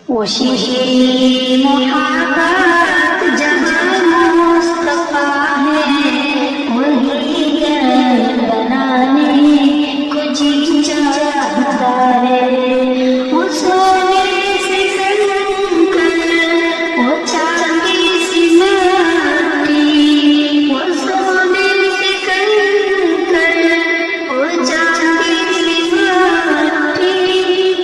वो शीशे मोहब्बत जहाँ मुस्तफा है वही घर बनाने को जी चाहता है। वो सोने से बनकर वो चांदी सी माटी, वो सोने से बनकर वो चांदी सी माटी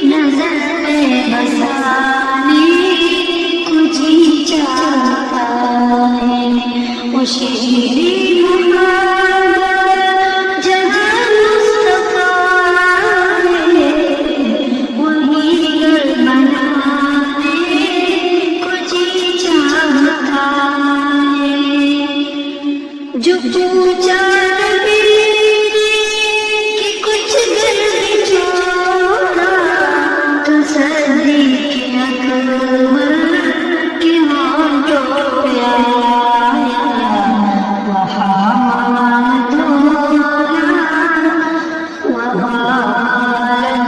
नजर में बसाने को जी चाहता है। वो शीशे मोहब्बत जहाँ मुस्तफा है वही घर बनाने को जी चाहता है। जो पूछा नबी कि कुछ घर भी छोड़ा तो सर्दी के अकबर के होठों पे आया वहाँ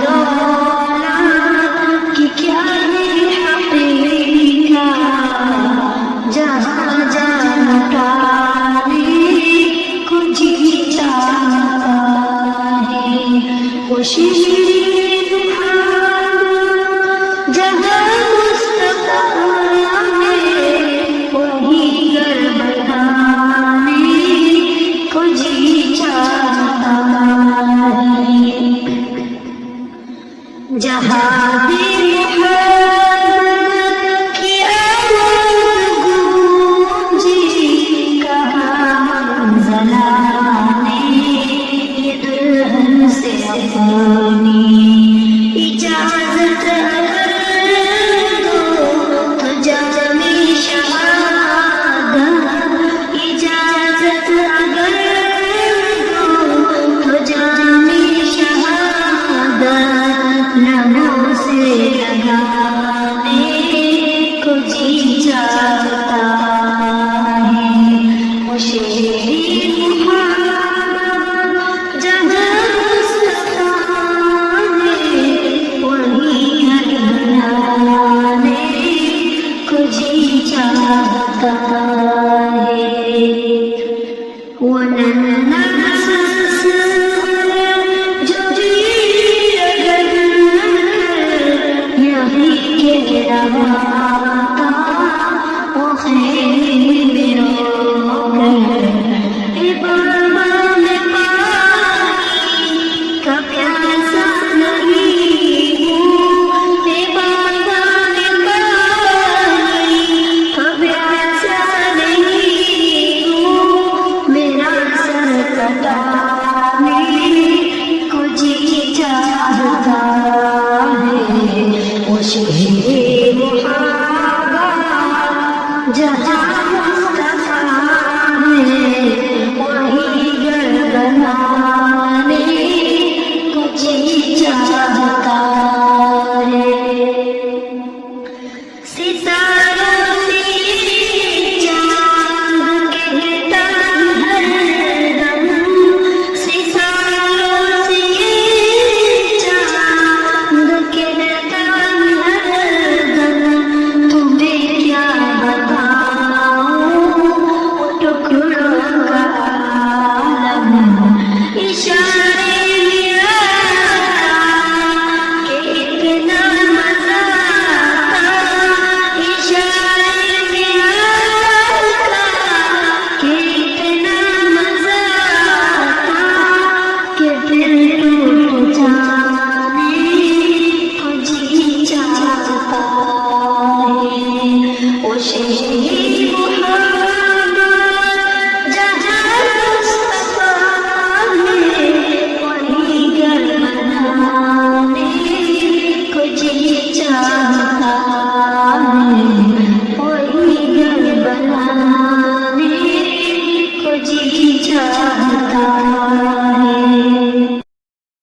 दौला कि क्या है हकीका जहाँ जान लुटाने को जी चाहता है। वो शीशे जहाँ मुस्तफा है वही घर बनाने को जी चाहता है। जहाँ भी मोहब्बत की आवाज़ गूंजी कहाँ जलाने ये दुल्हन से अपनी इजाज़त तो जामे शहादत इजाज़त अगर दो तो जामे शहादत लबों से लगाने को जी चाहता है। वो शीशे मोहब्बत जहाँ मुस्तफा है वही घर बनाने को जी चाहता है। वो नन्हा जो जी अगर यही के रहा वो खैर में रोकर ए बाबा में पानी का प्यासा नहीं हूँ, ए बाबा में पानी का प्यासा नहीं हूँ, मेरा सर कटाने को जी चाहता है। वो शीशे